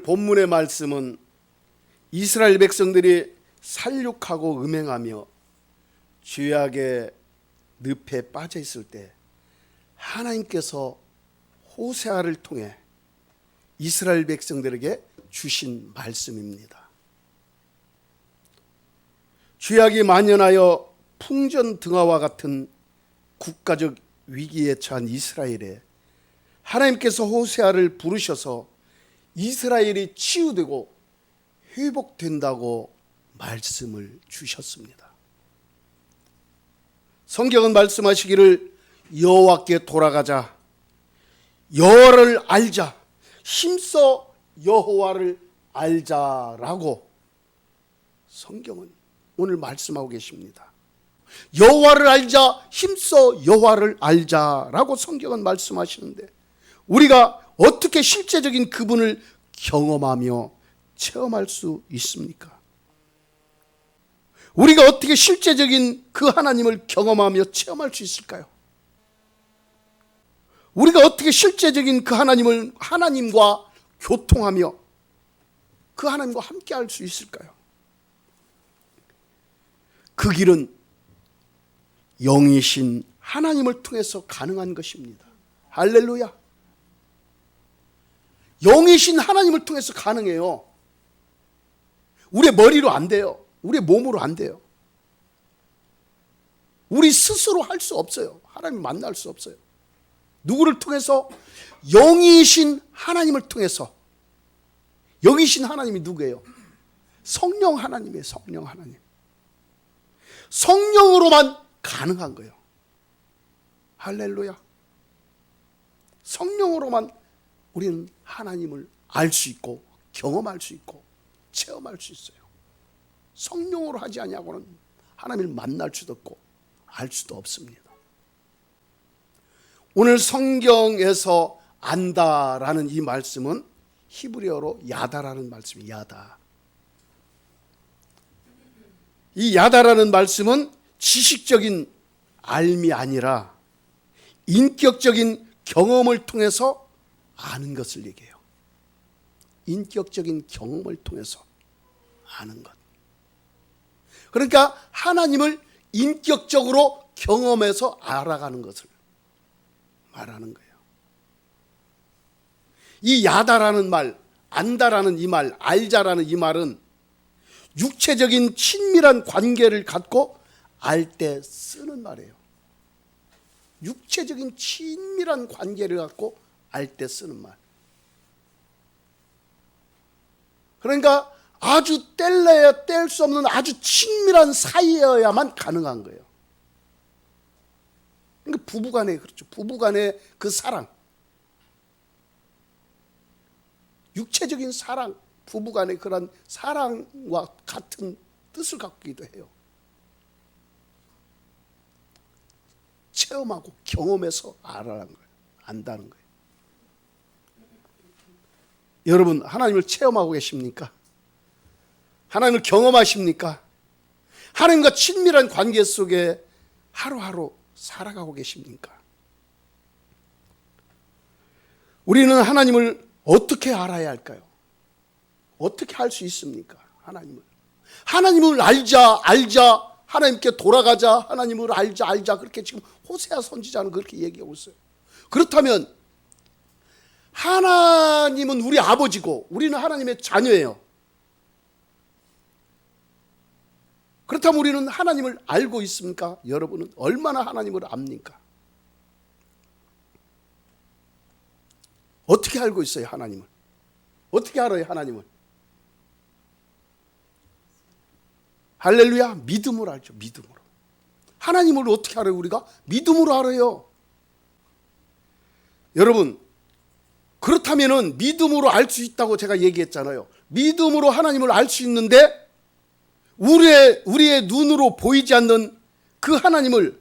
본문의 말씀은 이스라엘 백성들이 살육하고 음행하며 죄악의 늪에 빠져 있을 때 하나님께서 호세아를 통해 이스라엘 백성들에게 주신 말씀입니다. 죄악이 만연하여 풍전등화와 같은 국가적 위기에 처한 이스라엘에 하나님께서 호세아를 부르셔서 이스라엘이 치유되고 회복된다고 말씀을 주셨습니다. 성경은 말씀하시기를 여호와께 돌아가자, 여호와를 알자, 힘써 여호와를 알자라고 성경은 오늘 말씀하고 계십니다. 여호와를 알자, 힘써 여호와를 알자라고 성경은 말씀하시는데 우리가 어떻게 실제적인 그분을 경험하며 체험할 수 있습니까? 우리가 어떻게 실제적인 그 하나님을 경험하며 체험할 수 있을까요? 우리가 어떻게 실제적인 그 하나님과 교통하며 그 하나님과 함께 할 수 있을까요? 그 길은 영이신 하나님을 통해서 가능한 것입니다. 할렐루야. 영이신 하나님을 통해서 가능해요. 우리의 머리로 안 돼요. 우리의 몸으로 안 돼요. 우리 스스로 할 수 없어요. 하나님 만날 수 없어요. 누구를 통해서? 영이신 하나님을 통해서. 영이신 하나님이 누구예요? 성령 하나님이에요. 성령 하나님. 성령으로만 가능한 거예요. 할렐루야. 성령으로만 우리는 하나님을 알 수 있고 경험할 수 있고 체험할 수 있어요. 성령으로 하지 아니하고는 하나님을 만날 수도 없고 알 수도 없습니다. 오늘 성경에서 안다라는 이 말씀은 히브리어로 야다라는 말씀이에요. 야다. 이 야다라는 말씀은 지식적인 알미 아니라 인격적인 경험을 통해서 아는 것을 얘기해요. 인격적인 경험을 통해서 아는 것. 그러니까 하나님을 인격적으로 경험해서 알아가는 것을 말하는 거예요. 이 야다라는 말, 안다라는 이 말, 알자라는 이 말은 육체적인 친밀한 관계를 갖고 알 때 쓰는 말이에요. 육체적인 친밀한 관계를 갖고 알 때 쓰는 말. 그러니까 아주 뗄래야 뗄 수 없는 아주 친밀한 사이여야만 가능한 거예요. 그러니까 부부간에 그렇죠. 부부간의 그 사랑, 육체적인 사랑, 부부간의 그런 사랑과 같은 뜻을 갖기도 해요. 체험하고 경험해서 알아라는 거예요. 안다는 거예요. 여러분, 하나님을 체험하고 계십니까? 하나님을 경험하십니까? 하나님과 친밀한 관계 속에 하루하루 살아가고 계십니까? 우리는 하나님을 어떻게 알아야 할까요? 어떻게 할 수 있습니까? 하나님을 알자, 하나님께 돌아가자, 하나님을 알자. 그렇게 지금 호세아 선지자는 그렇게 얘기하고 있어요. 그렇다면 하나님은 우리 아버지고 우리는 하나님의 자녀예요. 그렇다면 우리는 하나님을 알고 있습니까? 여러분은 얼마나 하나님을 압니까? 어떻게 알고 있어요, 하나님을? 어떻게 알아요, 하나님을? 할렐루야, 믿음으로 알죠, 믿음으로. 하나님을 어떻게 알아요, 우리가? 믿음으로 알아요. 여러분, 그렇다면은 믿음으로 알 수 있다고 제가 얘기했잖아요. 믿음으로 하나님을 알 수 있는데 우리의 눈으로 보이지 않는 그 하나님을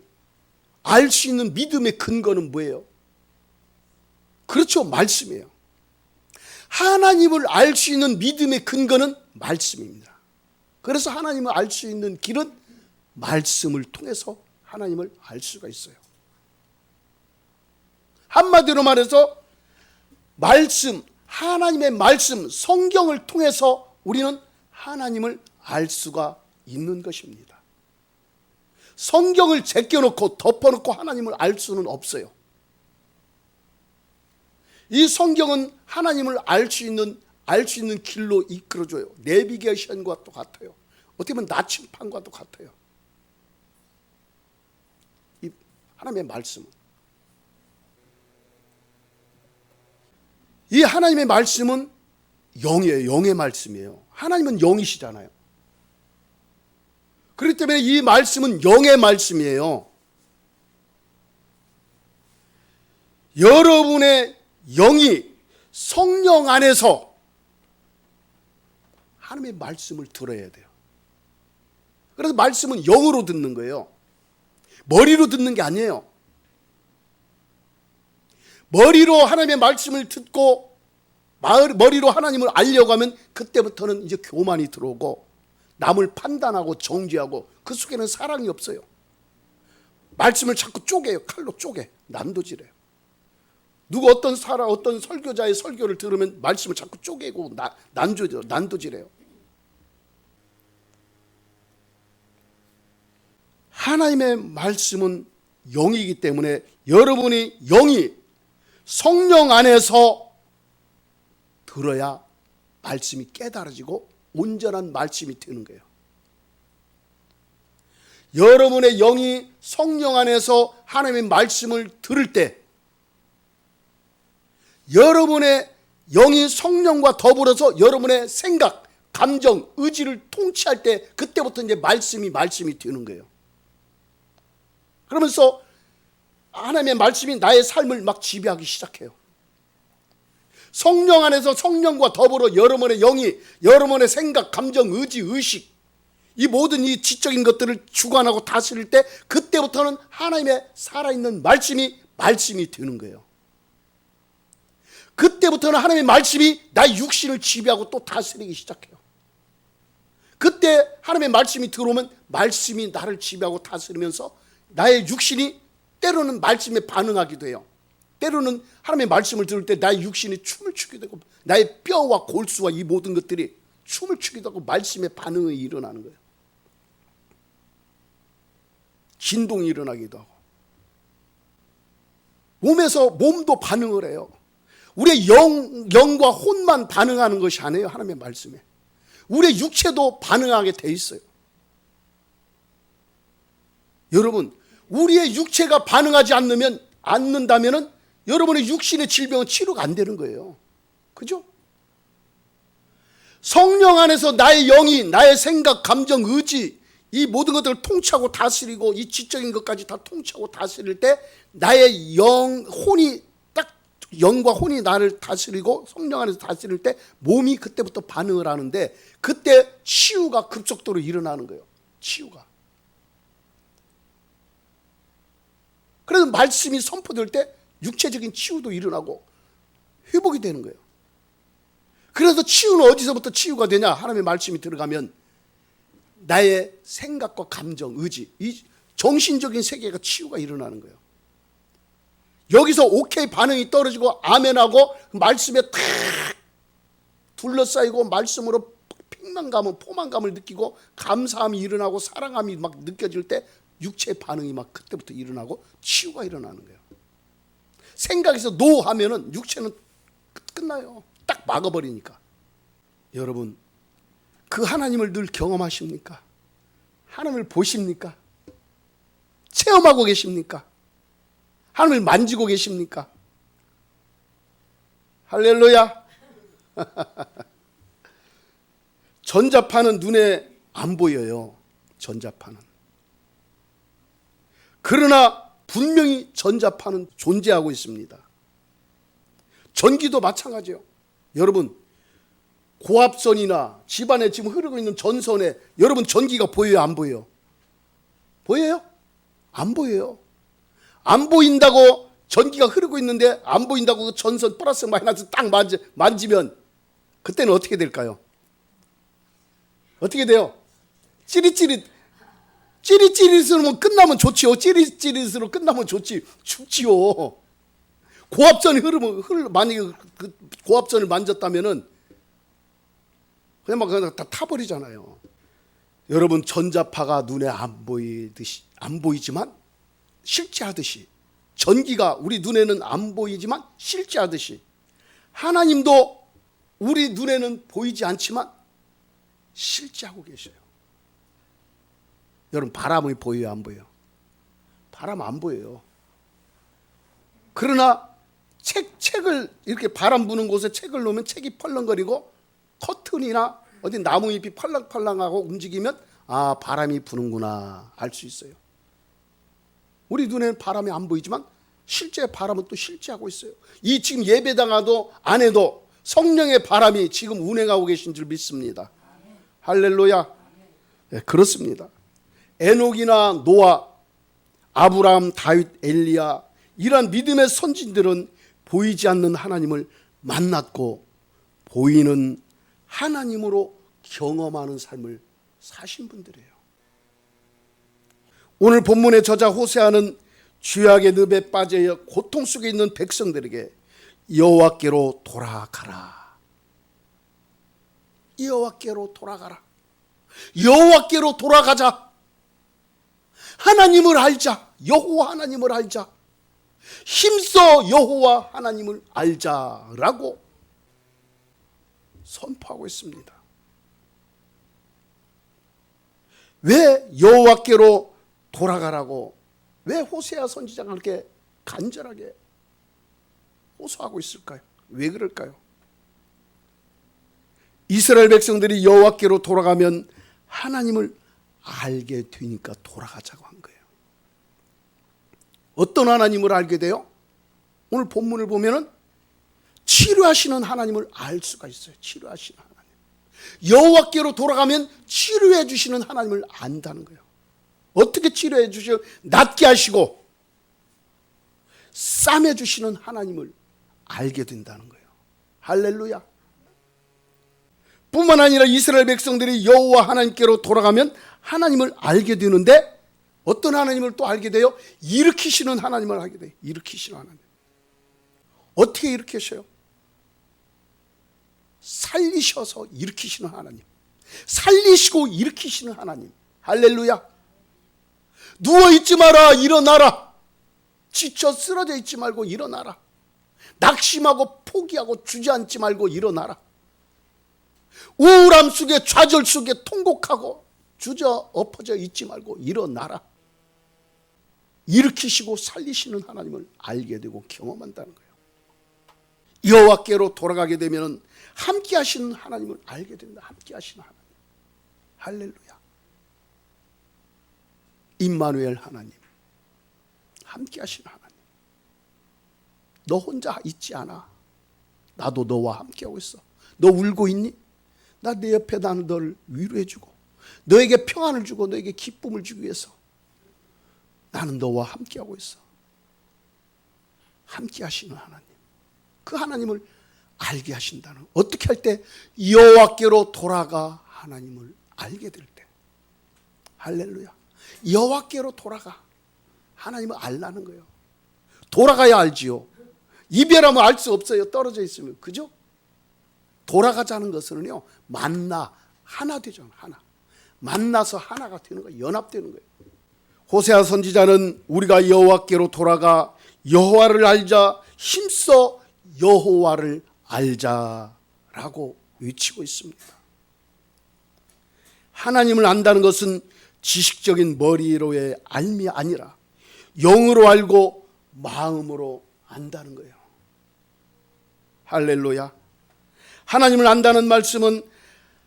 알 수 있는 믿음의 근거는 뭐예요? 그렇죠, 말씀이에요. 하나님을 알 수 있는 믿음의 근거는 말씀입니다. 그래서 하나님을 알 수 있는 길은 말씀을 통해서 하나님을 알 수가 있어요. 한마디로 말해서 말씀, 하나님의 말씀, 성경을 통해서 우리는 하나님을 알 수가 있는 것입니다. 성경을 제껴놓고 덮어놓고 하나님을 알 수는 없어요. 이 성경은 하나님을 알 수 있는 길로 이끌어줘요. 내비게이션과 똑같아요. 어떻게 보면 나침판과도 같아요. 이 하나님의 말씀은, 이 하나님의 말씀은 영이에요. 영의 말씀이에요. 하나님은 영이시잖아요. 그렇기 때문에 이 말씀은 영의 말씀이에요. 여러분의 영이 성령 안에서 하나님의 말씀을 들어야 돼요. 그래서 말씀은 영으로 듣는 거예요. 머리로 듣는 게 아니에요. 머리로 하나님의 말씀을 듣고 머리로 하나님을 알려고 하면 그때부터는 이제 교만이 들어오고 남을 판단하고 정죄하고 그 속에는 사랑이 없어요. 말씀을 자꾸 쪼개요. 칼로 쪼개. 난도질해요. 누구 어떤 설교자의 설교를 들으면 말씀을 자꾸 쪼개고 난도질해요. 하나님의 말씀은 영이기 때문에 여러분이 영이 성령 안에서 들어야 말씀이 깨달아지고 온전한 말씀이 되는 거예요. 여러분의 영이 성령 안에서 하나님의 말씀을 들을 때, 여러분의 영이 성령과 더불어서 여러분의 생각, 감정, 의지를 통치할 때 그때부터 이제 말씀이 되는 거예요. 그러면서 하나님의 말씀이 나의 삶을 막 지배하기 시작해요. 성령 안에서 성령과 더불어 여러분의 영이 여러분의 생각, 감정, 의지, 의식, 이 모든 이 지적인 것들을 주관하고 다스릴 때 그때부터는 하나님의 살아있는 말씀이 되는 거예요. 그때부터는 하나님의 말씀이 나의 육신을 지배하고 또 다스리기 시작해요. 그때 하나님의 말씀이 들어오면 말씀이 나를 지배하고 다스리면서 나의 육신이 때로는 말씀에 반응하기도 해요. 때로는 하나님의 말씀을 들을 때 나의 육신이 춤을 추기도 하고 나의 뼈와 골수와 이 모든 것들이 춤을 추기도 하고 말씀의 반응이 일어나는 거예요. 진동이 일어나기도 하고 몸도 반응을 해요. 우리의 영과 혼만 반응하는 것이 아니에요. 하나님의 말씀에 우리의 육체도 반응하게 돼 있어요. 여러분, 우리의 육체가 반응하지 않는다면은 여러분의 육신의 질병은 치료가 안 되는 거예요. 그죠? 성령 안에서 나의 영이 나의 생각, 감정, 의지 이 모든 것들을 통치하고 다스리고 이 지적인 것까지 다 통치하고 다스릴 때 나의 영과 혼이 나를 다스리고 성령 안에서 다스릴 때 몸이 그때부터 반응을 하는데 그때 치유가 급속도로 일어나는 거예요. 치유가. 그래서 말씀이 선포될 때 육체적인 치유도 일어나고 회복이 되는 거예요. 그래서 치유는 어디서부터 치유가 되냐? 하나님의 말씀이 들어가면 나의 생각과 감정, 의지, 이 정신적인 세계가 치유가 일어나는 거예요. 여기서 오케이 반응이 떨어지고 아멘하고 말씀에 탁 둘러싸이고 말씀으로 포만감을 느끼고 감사함이 일어나고 사랑함이 막 느껴질 때 육체의 반응이 막 그때부터 일어나고 치유가 일어나는 거예요. 생각에서 노 하면은 육체는 끝나요. 딱 막아버리니까. 여러분, 그 하나님을 늘 경험하십니까? 하나님을 보십니까? 체험하고 계십니까? 하나님을 만지고 계십니까? 할렐루야. 전자파는 눈에 안 보여요. 전자파는. 그러나 분명히 전자파는 존재하고 있습니다. 전기도 마찬가지예요. 여러분, 고압선이나 집안에 지금 흐르고 있는 전선에 여러분 전기가 보여요? 안 보여요? 보여요? 안 보여요. 안 보인다고 전기가 흐르고 있는데 안 보인다고 그 전선 플러스 마이너스 딱 만지면 그때는 어떻게 될까요? 어떻게 돼요? 찌릿찌릿으로 끝나면 좋지요. 찌릿찌릿으로 끝나면 좋지. 죽지요. 고압선이 만약에 그 고압선을 만졌다면은 그냥 막 그냥 다 타버리잖아요. 여러분, 전자파가 눈에 안 보이지만 실제하듯이, 전기가 우리 눈에는 안 보이지만 실제하듯이, 하나님도 우리 눈에는 보이지 않지만 실제하고 계셔요. 여러분, 바람이 보여요, 안 보여요? 바람 안 보여요. 그러나 책을 이렇게 바람 부는 곳에 책을 놓으면 책이 펄렁거리고, 커튼이나 어디 나무잎이 펄랑펄랑하고 움직이면 바람이 부는구나 알 수 있어요. 우리 눈에는 바람이 안 보이지만 실제 바람은 또 실제하고 있어요. 이 지금 예배당 안에도 성령의 바람이 지금 운행하고 계신 줄 믿습니다. 할렐루야. 네, 그렇습니다. 에녹이나 노아, 아브라함, 다윗, 엘리야, 이러한 믿음의 선진들은 보이지 않는 하나님을 만났고 보이는 하나님으로 경험하는 삶을 사신 분들이에요. 오늘 본문의 저자 호세아는 죄악의 늪에 빠져 고통 속에 있는 백성들에게 여호와께로 돌아가라, 여호와께로 돌아가라, 여호와께로 돌아가자, 하나님을 알자, 여호와 하나님을 알자, 힘써 여호와 하나님을 알자라고 선포하고 있습니다. 왜 여호와께로 돌아가라고, 왜 호세아 선지자가 그렇게 간절하게 호소하고 있을까요? 왜 그럴까요? 이스라엘 백성들이 여호와께로 돌아가면 하나님을 알게 되니까 돌아가자고 한 거예요. 어떤 하나님을 알게 돼요? 오늘 본문을 보면은 치료하시는 하나님을 알 수가 있어요. 치료하시는 하나님. 여호와께로 돌아가면 치료해 주시는 하나님을 안다는 거예요. 어떻게 치료해 주시고 낫게 하시고 싸매 주시는 하나님을 알게 된다는 거예요. 할렐루야. 뿐만 아니라 이스라엘 백성들이 여호와 하나님께로 돌아가면 하나님을 알게 되는데, 어떤 하나님을 또 알게 돼요? 일으키시는 하나님을 알게 돼요. 일으키시는 하나님. 어떻게 일으키셔요? 살리셔서 일으키시는 하나님. 살리시고 일으키시는 하나님. 할렐루야. 누워있지 마라, 일어나라. 지쳐 쓰러져 있지 말고 일어나라. 낙심하고 포기하고 주저앉지 말고 일어나라. 우울함 속에, 좌절 속에 통곡하고 주저 엎어져 있지 말고 일어나라. 일으키시고 살리시는 하나님을 알게 되고 경험한다는 거예요. 여호와께로 돌아가게 되면 함께 하시는 하나님을 알게 된다. 함께 하시는 하나님. 할렐루야. 임마누엘 하나님, 함께 하시는 하나님. 너 혼자 있지 않아. 나도 너와 함께하고 있어. 너 울고 있니? 나 내 옆에 나는 너를 위로해주고 너에게 평안을 주고 너에게 기쁨을 주기 위해서 나는 너와 함께하고 있어. 함께 하시는 하나님. 그 하나님을 알게 하신다는, 어떻게 할 때? 여호와께로 돌아가 하나님을 알게 될 때. 할렐루야. 여호와께로 돌아가 하나님을 알라는 거예요. 돌아가야 알지요. 이별하면 알 수 없어요. 떨어져 있으면. 그죠? 돌아가자는 것은요, 하나 되죠. 하나. 만나서 하나가 되는 거예요. 연합되는 거예요. 호세아 선지자는 우리가 여호와께로 돌아가 여호와를 알자, 힘써 여호와를 알자라고 외치고 있습니다. 하나님을 안다는 것은 지식적인 머리로의 알미 아니라 영으로 알고 마음으로 안다는 거예요. 할렐루야. 하나님을 안다는 말씀은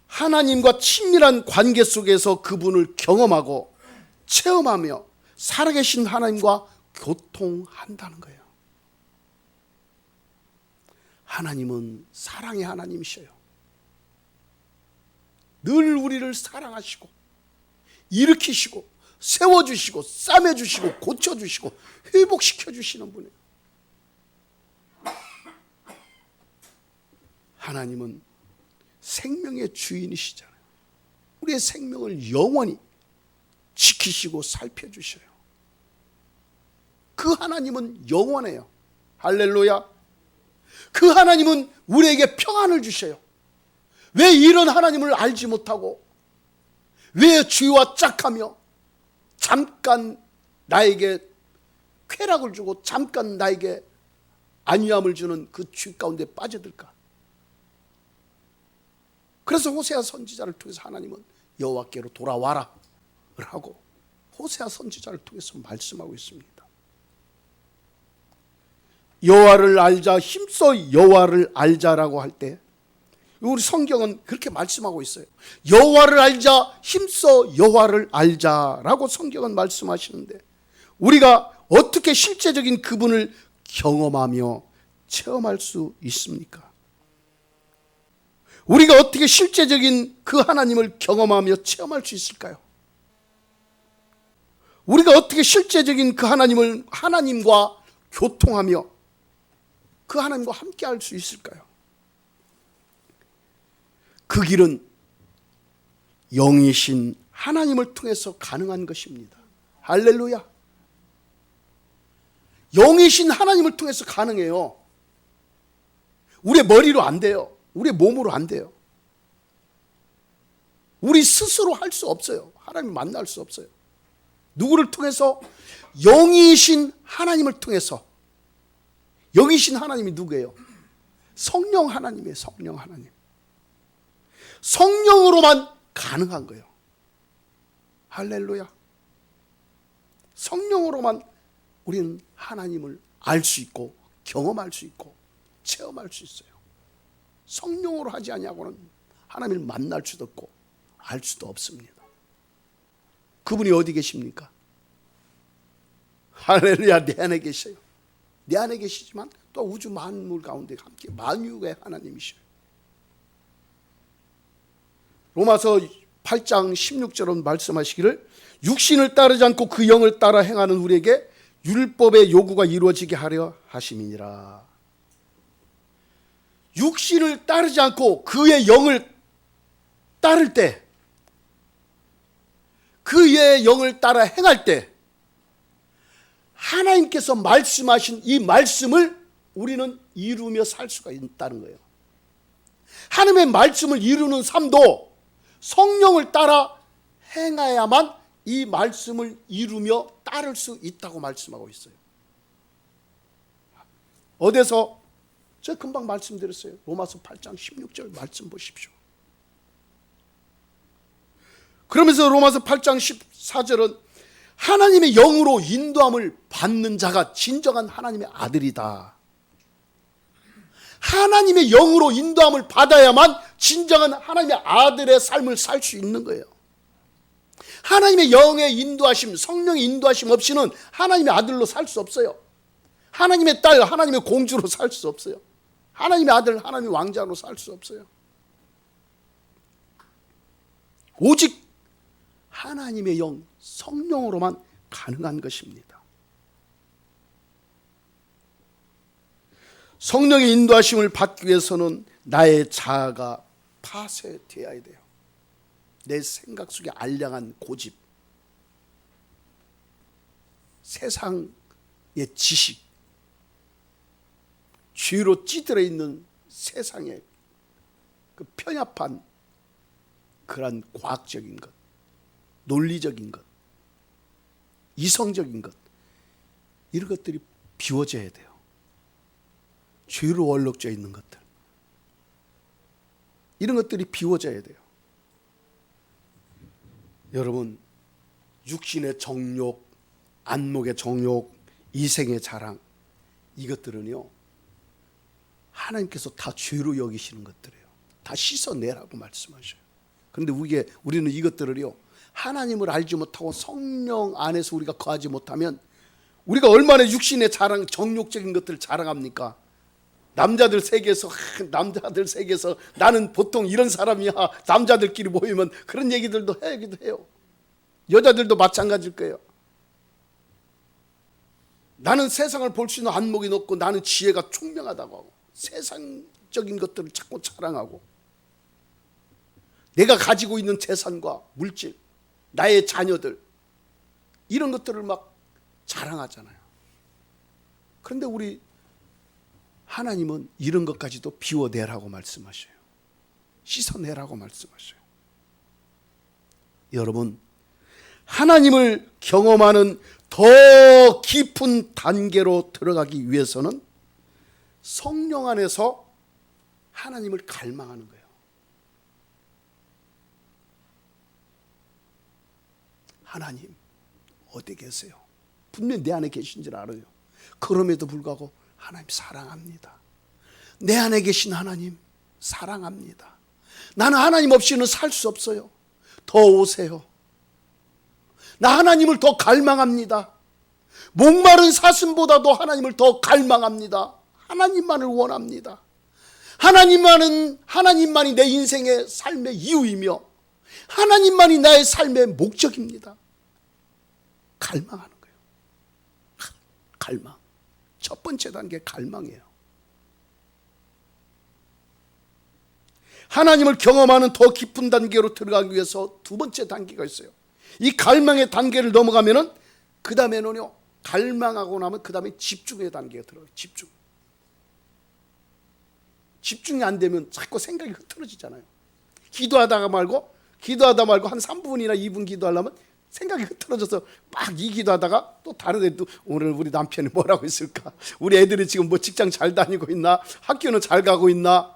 하나님과 친밀한 관계 속에서 그분을 경험하고 체험하며 살아계신 하나님과 교통한다는 거예요. 하나님은 사랑의 하나님이셔요. 늘 우리를 사랑하시고 일으키시고 세워주시고 싸매주시고 고쳐주시고 회복시켜주시는 분이에요. 하나님은 생명의 주인이시잖아요. 우리의 생명을 영원히 지키시고 살펴주셔요. 그 하나님은 영원해요. 할렐루야. 그 하나님은 우리에게 평안을 주셔요. 왜 이런 하나님을 알지 못하고 왜 죄와 짝하며 잠깐 나에게 쾌락을 주고 잠깐 나에게 안위함을 주는 그 죄 가운데 빠져들까? 그래서 호세아 선지자를 통해서 하나님은 여호와께로 돌아와라 라고 호세아 선지자를 통해서 말씀하고 있습니다. 여호와를 알자, 힘써 여호와를 알자라고 할 때 우리 성경은 그렇게 말씀하고 있어요. 여호와를 알자, 힘써 여호와를 알자라고 성경은 말씀하시는데 우리가 어떻게 실제적인 그분을 경험하며 체험할 수 있습니까? 우리가 어떻게 실제적인 그 하나님을 경험하며 체험할 수 있을까요? 우리가 어떻게 실제적인 그 하나님과 교통하며 그 하나님과 함께 할 수 있을까요? 그 길은 영이신 하나님을 통해서 가능한 것입니다. 할렐루야. 영이신 하나님을 통해서 가능해요. 우리의 머리로 안 돼요. 우리의 몸으로 안 돼요. 우리 스스로 할 수 없어요. 하나님 만날 수 없어요. 누구를 통해서? 영이신 하나님을 통해서. 영이신 하나님이 누구예요? 성령 하나님이에요. 성령 하나님. 성령으로만 가능한 거예요. 할렐루야. 성령으로만 우리는 하나님을 알 수 있고 경험할 수 있고 체험할 수 있어요. 성령으로 하지 아니하고는 하나님을 만날 수도 없고 알 수도 없습니다. 그분이 어디 계십니까? 할렐루야. 내 안에 계셔요. 내 안에 계시지만 또 우주 만물 가운데 함께 만유의 하나님이셔요. 로마서 8장 16절은 말씀하시기를 육신을 따르지 않고 그 영을 따라 행하는 우리에게 율법의 요구가 이루어지게 하려 하심이니라. 육신을 따르지 않고 그의 영을 따를 때, 그의 영을 따라 행할 때 하나님께서 말씀하신 이 말씀을 우리는 이루며 살 수가 있다는 거예요. 하나님의 말씀을 이루는 삶도 성령을 따라 행해야만 이 말씀을 이루며 따를 수 있다고 말씀하고 있어요. 어디서? 제가 금방 말씀드렸어요. 로마서 8장 16절 말씀 보십시오. 그러면서 로마서 8장 14절은 하나님의 영으로 인도함을 받는 자가 진정한 하나님의 아들이다. 하나님의 영으로 인도함을 받아야만 진정한 하나님의 아들의 삶을 살 수 있는 거예요. 하나님의 영의 인도하심, 성령의 인도하심 없이는 하나님의 아들로 살 수 없어요. 하나님의 딸, 하나님의 공주로 살 수 없어요. 하나님의 아들, 하나님의 왕자로 살 수 없어요. 오직 하나님의 영, 성령으로만 가능한 것입니다. 성령의 인도하심을 받기 위해서는 나의 자아가 파쇄되어야 돼요. 내 생각 속에 알량한 고집, 세상의 지식, 죄로 찌들어 있는 세상의 그 편협한 그런 과학적인 것, 논리적인 것, 이성적인 것, 이런 것들이 비워져야 돼요. 죄로 얼룩져 있는 것들, 이런 것들이 비워져야 돼요. 여러분, 육신의 정욕, 안목의 정욕, 이생의 자랑, 이것들은요 하나님께서 다 죄로 여기시는 것들이에요. 다 씻어내라고 말씀하셔요. 그런데 우리는 이것들을요 하나님을 알지 못하고 성령 안에서 우리가 거하지 못하면 우리가 얼마나 육신의 자랑, 정욕적인 것들을 자랑합니까? 남자들 세계에서 나는 보통 이런 사람이야. 남자들끼리 모이면 그런 얘기들도 하기도 해요. 여자들도 마찬가지일 거예요. 나는 세상을 볼 수 있는 안목이 높고 나는 지혜가 총명하다고 하고 세상적인 것들을 자꾸 자랑하고 내가 가지고 있는 재산과 물질, 나의 자녀들, 이런 것들을 막 자랑하잖아요. 그런데 우리 하나님은 이런 것까지도 비워내라고 말씀하셔요. 씻어내라고 말씀하셔요. 여러분, 하나님을 경험하는 더 깊은 단계로 들어가기 위해서는 성령 안에서 하나님을 갈망하는 거예요. 하나님 어디 계세요? 분명히 내 안에 계신 줄 알아요. 그럼에도 불구하고 하나님 사랑합니다. 내 안에 계신 하나님 사랑합니다. 나는 하나님 없이는 살 수 없어요. 더 오세요. 나 하나님을 더 갈망합니다. 목마른 사슴보다도 하나님을 더 갈망합니다. 하나님만을 원합니다. 하나님만이 내 인생의 삶의 이유이며 하나님만이 나의 삶의 목적입니다. 갈망하는 거예요. 갈망. 첫 번째 단계 갈망이에요. 하나님을 경험하는 더 깊은 단계로 들어가기 위해서 두 번째 단계가 있어요. 이 갈망의 단계를 넘어가면은 그 다음에는요, 갈망하고 나면 그 다음에 집중의 단계가 들어가요. 집중이 안 되면 자꾸 생각이 흐트러지잖아요. 기도하다 말고 한 3분이나 2분 기도하려면 생각이 흐트러져서 막 이 기도하다가 또 다른 애도 오늘 우리 남편이 뭐라고 했을까? 우리 애들이 지금 뭐 직장 잘 다니고 있나? 학교는 잘 가고 있나?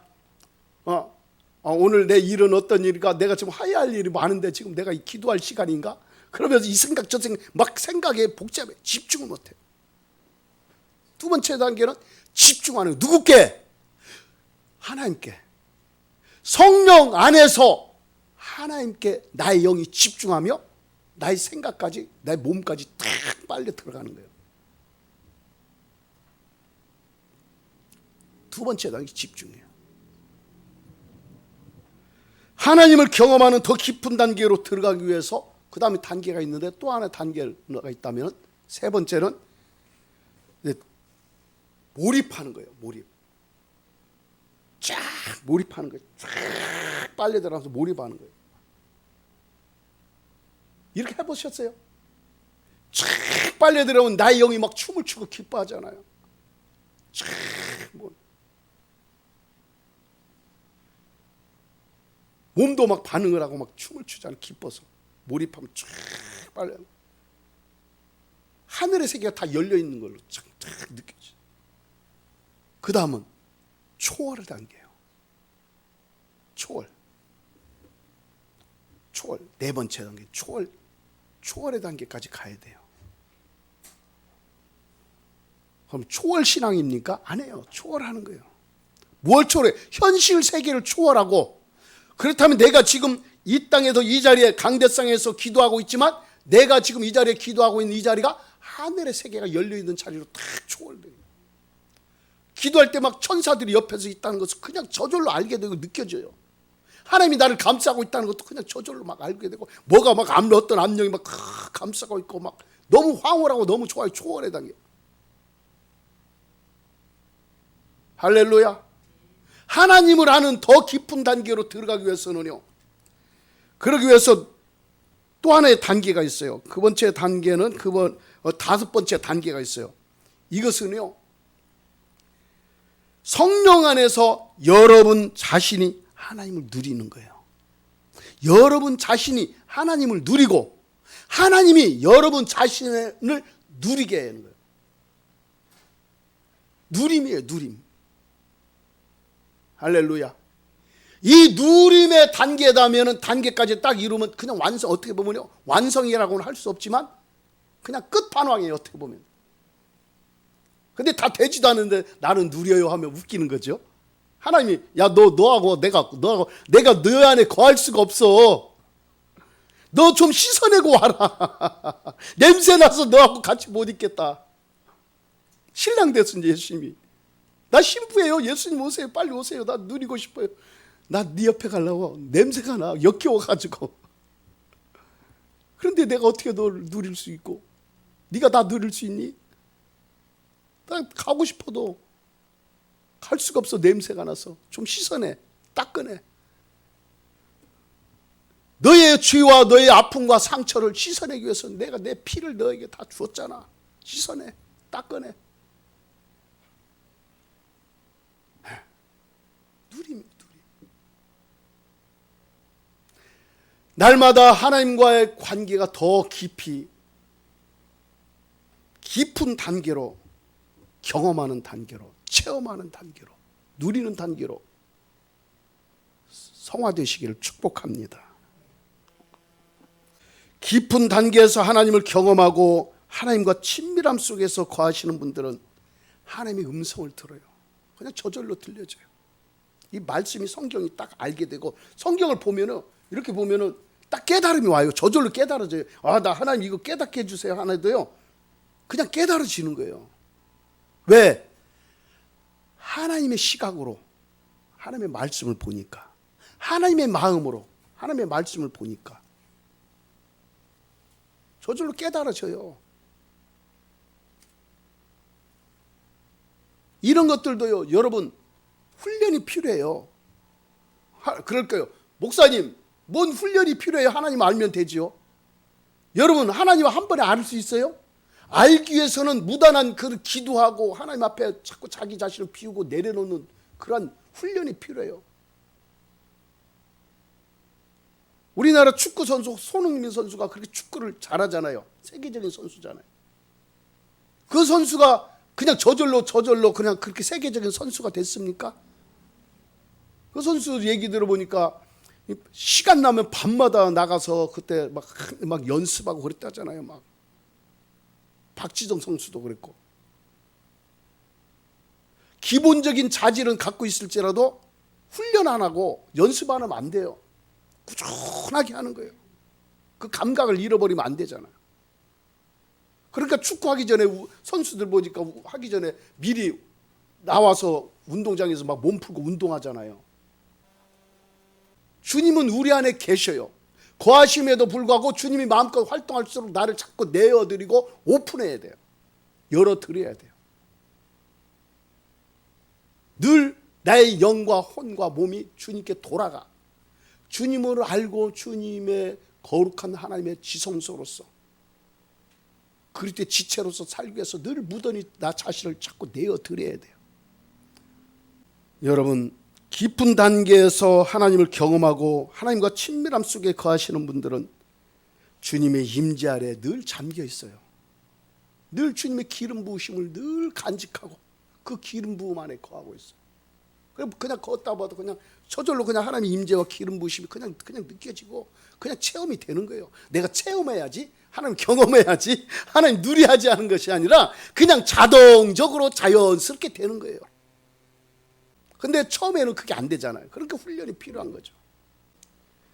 오늘 내 일은 어떤 일인가? 내가 지금 해야 할 일이 많은데 지금 내가 기도할 시간인가? 그러면서 이 생각 저 생각 막 생각에 복잡해. 집중을 못해요. 두 번째 단계는 집중하는 거예요. 누구께? 하나님께. 성령 안에서 하나님께 나의 영이 집중하며 나의 생각까지 나의 몸까지 탁 빨려 들어가는 거예요. 두 번째 단계 집중이에요. 하나님을 경험하는 더 깊은 단계로 들어가기 위해서 그 다음에 단계가 있는데 또 하나의 단계가 있다면 세 번째는 몰입하는 거예요. 쫙 몰입하는 거예요. 쫙 빨려 들어가서 몰입하는 거예요. 이렇게 해보셨어요? 쫙 빨려 들어오면 나의 영이 막 춤을 추고 기뻐하잖아요. 쫙 몸도 막 반응을 하고 막 춤을 추잖아요. 기뻐서 몰입하면 쫙 빨려. 하늘의 세계가 다 열려 있는 걸로 쫙 느껴져. 그 다음은 초월의 단계예요. 초월. 네 번째 단계 초월의 단계까지 가야 돼요. 그럼 초월 신앙입니까? 아니에요. 초월하는 거예요. 뭘 초월해? 현실 세계를 초월하고, 그렇다면 내가 지금 이 땅에서 이 자리에 강대상에서 기도하고 있지만 내가 지금 이 자리에 기도하고 있는 이 자리가 하늘의 세계가 열려있는 자리로 딱 초월돼요. 기도할 때 막 천사들이 옆에서 있다는 것을 그냥 저절로 알게 되고 느껴져요. 하나님이 나를 감싸고 있다는 것도 그냥 저절로 막 알게 되고, 뭐가 막 어떤 압력이 막 감싸고 있고 막 너무 황홀하고 너무 좋아요. 초월의 단계. 할렐루야. 하나님을 아는 더 깊은 단계로 들어가기 위해서는요, 그러기 위해서 또 하나의 단계가 있어요. 그 번째 단계는 다섯 번째 단계가 있어요. 이것은요, 성령 안에서 여러분 자신이 하나님을 누리는 거예요. 여러분 자신이 하나님을 누리고 하나님이 여러분 자신을 누리게 하는 거예요. 누림이에요. 누림. 할렐루야. 이 누림의 단계다면은 단계까지 딱 이루면 그냥 완성, 어떻게 보면요, 완성이라고는 할 수 없지만 그냥 끝판왕이에요. 어떻게 보면. 근데 다 되지도 않는데 나는 누려요 하면 웃기는 거죠. 하나님이 야 너하고 내가 너 안에 거할 수가 없어. 너 좀 씻어내고 와라. 냄새나서 너하고 같이 못 있겠다. 신랑 됐은 예수님이, 나 신부예요. 예수님 오세요. 빨리 오세요. 나 누리고 싶어요. 나 네 옆에 가려고. 냄새가 나. 역겨워가지고. 그런데 내가 어떻게 널 누릴 수 있고 네가 나 누릴 수 있니? 나 가고 싶어도 갈 수가 없어. 냄새가 나서. 좀 씻어내. 닦아내. 너의 죄와 너의 아픔과 상처를 씻어내기 위해서 내가 내 피를 너에게 다 주었잖아. 씻어내. 닦아내. 누림. 날마다 하나님과의 관계가 더 깊은 단계로, 경험하는 단계로, 체험하는 단계로, 누리는 단계로 성화되시기를 축복합니다. 깊은 단계에서 하나님을 경험하고 하나님과 친밀함 속에서 거하시는 분들은 하나님의 음성을 들어요. 그냥 저절로 들려져요. 이 말씀이, 성경이 딱 알게 되고, 성경을 보면은, 이렇게 보면은 딱 깨달음이 와요. 저절로 깨달아져요. 아, 나 하나님 이거 깨닫게 해주세요 하나도요, 그냥 깨달아지는 거예요. 왜? 하나님의 시각으로 하나님의 말씀을 보니까, 하나님의 마음으로 하나님의 말씀을 보니까 저절로 깨달아져요. 이런 것들도요, 여러분, 훈련이 필요해요. 그럴까요? 목사님, 뭔 훈련이 필요해요? 하나님 알면 되지요. 여러분, 하나님 한 번에 알 수 있어요? 알기 위해서는 무단한 그 기도하고 하나님 앞에 자꾸 자기 자신을 비우고 내려놓는 그런 훈련이 필요해요. 우리나라 축구 선수 손흥민 선수가 그렇게 축구를 잘하잖아요. 세계적인 선수잖아요. 그 선수가 그냥 저절로 그냥 그렇게 세계적인 선수가 됐습니까? 그 선수 얘기 들어보니까 시간 나면 밤마다 나가서 그때 막 연습하고 그랬다잖아요. 막 박지성 선수도 그랬고, 기본적인 자질은 갖고 있을지라도 훈련 안 하고 연습 안 하면 안 돼요. 꾸준하게 하는 거예요. 그 감각을 잃어버리면 안 되잖아요. 그러니까 축구하기 전에 선수들 보니까 하기 전에 미리 나와서 운동장에서 막 몸 풀고 운동하잖아요. 주님은 우리 안에 계셔요. 거하심에도 불구하고 주님이 마음껏 활동할수록 나를 자꾸 내어드리고 오픈해야 돼요. 열어드려야 돼요. 늘 나의 영과 혼과 몸이 주님께 돌아가, 주님을 알고 주님의 거룩한 하나님의 지성소로서, 그리스도의 지체로서 살기 위해서 늘 무던히 나 자신을 자꾸 내어드려야 돼요. 여러분, 깊은 단계에서 하나님을 경험하고 하나님과 친밀함 속에 거하시는 분들은 주님의 임재 아래 늘 잠겨 있어요. 늘 주님의 기름 부으심을 늘 간직하고 그 기름 부음 안에 거하고 있어요. 그냥 걷다 봐도 그냥 저절로 그냥 하나님의 임재와 기름 부으심이 그냥 느껴지고 그냥 체험이 되는 거예요. 내가 체험해야지, 하나님 경험해야지, 하나님 누려야지 하는 것이 아니라 그냥 자동적으로 자연스럽게 되는 거예요. 근데 처음에는 그게 안 되잖아요. 그러니까 훈련이 필요한 거죠.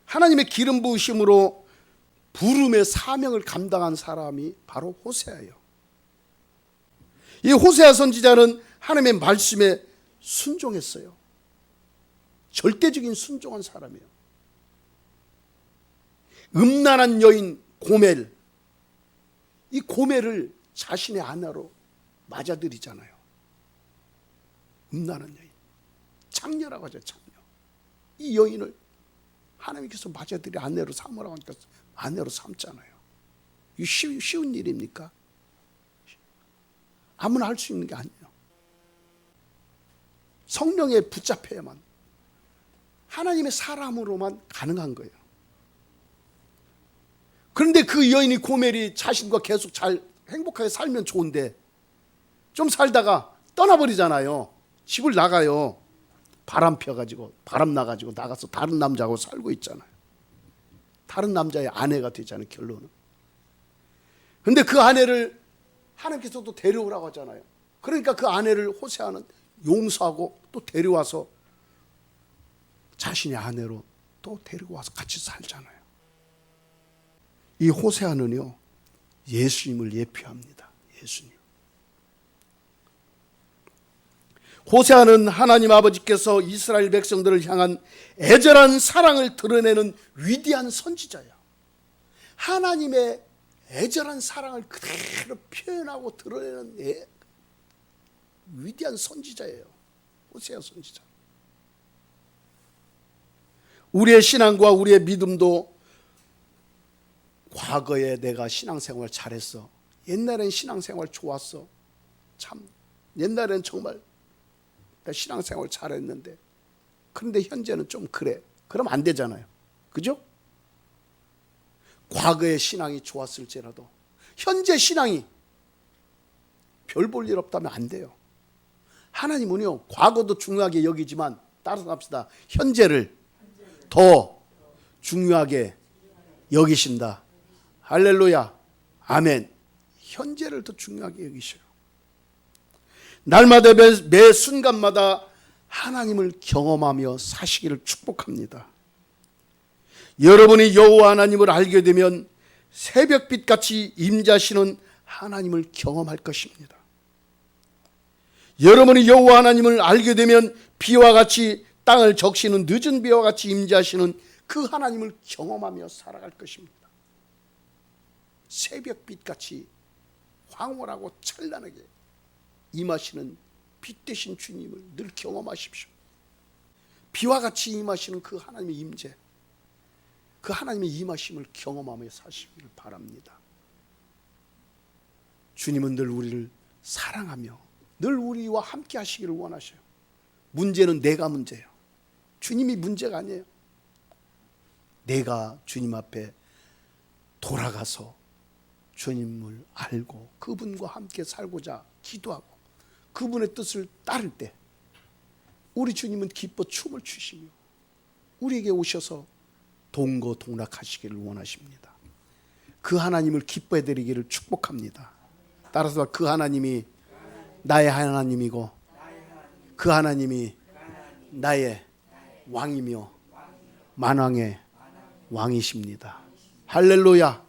하나님의 기름 부으심으로 부름의 사명을 감당한 사람이 바로 호세아예요. 이 호세아 선지자는 하나님의 말씀에 순종했어요. 절대적인 순종한 사람이에요. 음란한 여인 고멜, 이 고멜을 자신의 아내로 맞아들이잖아요. 음란한 여인, 창녀라고 하죠. 창녀. 이 여인을 하나님께서 맞아들이 아내로 삼으라고 하니까 아내로 삼잖아요. 이 쉬운 일입니까? 아무나 할 수 있는 게 아니에요. 성령에 붙잡혀야만, 하나님의 사람으로만 가능한 거예요. 그런데 그 여인이 고멜이 자신과 계속 잘 행복하게 살면 좋은데 좀 살다가 떠나버리잖아요. 집을 나가요. 바람 펴가지고, 바람 나가지고 나가서 다른 남자하고 살고 있잖아요. 다른 남자의 아내가 되잖아요, 결론은. 근데 그 아내를 하나님께서 또 데려오라고 하잖아요. 그러니까 그 아내를 호세아는 용서하고 또 데려와서 자신의 아내로 또 데리고 와서 같이 살잖아요. 이 호세아는요, 예수님을 예표합니다. 예수님. 호세아는 하나님 아버지께서 이스라엘 백성들을 향한 애절한 사랑을 드러내는 위대한 선지자야. 하나님의 애절한 사랑을 그대로 표현하고 드러내는 위대한 선지자예요. 호세아 선지자. 우리의 신앙과 우리의 믿음도, 과거에 내가 신앙생활 잘했어, 옛날엔 신앙생활 좋았어, 참 옛날엔 정말 나 신앙생활 잘했는데 그런데 현재는 좀 그래. 그럼 안 되잖아요. 그죠? 과거의 신앙이 좋았을지라도 현재 신앙이 별 볼 일 없다면 안 돼요. 하나님은요, 과거도 중요하게 여기지만 따라서 합시다. 현재를 더 중요하게 여기신다. 할렐루야. 아멘. 현재를 더 중요하게 여기셔요. 날마다 매 순간마다 하나님을 경험하며 사시기를 축복합니다. 여러분이 여호와 하나님을 알게 되면 새벽빛같이 임재하시는 하나님을 경험할 것입니다. 여러분이 여호와 하나님을 알게 되면 비와 같이 땅을 적시는 늦은 비와 같이 임재하시는 그 하나님을 경험하며 살아갈 것입니다. 새벽빛같이 황홀하고 찬란하게 임하시는 빛 되신 주님을 늘 경험하십시오. 비와 같이 임하시는 그 하나님의 임재, 그 하나님의 임하심을 경험하며 사시기를 바랍니다. 주님은 늘 우리를 사랑하며 늘 우리와 함께 하시기를 원하셔요. 문제는 내가 문제예요. 주님이 문제가 아니에요. 내가 주님 앞에 돌아가서 주님을 알고 그분과 함께 살고자 기도하고 그분의 뜻을 따를 때 우리 주님은 기뻐 춤을 추시며 우리에게 오셔서 동거동락하시기를 원하십니다. 그 하나님을 기뻐해 드리기를 축복합니다. 따라서 그 하나님이 나의 하나님이고 그 하나님이 나의 왕이며 만왕의 왕이십니다. 할렐루야.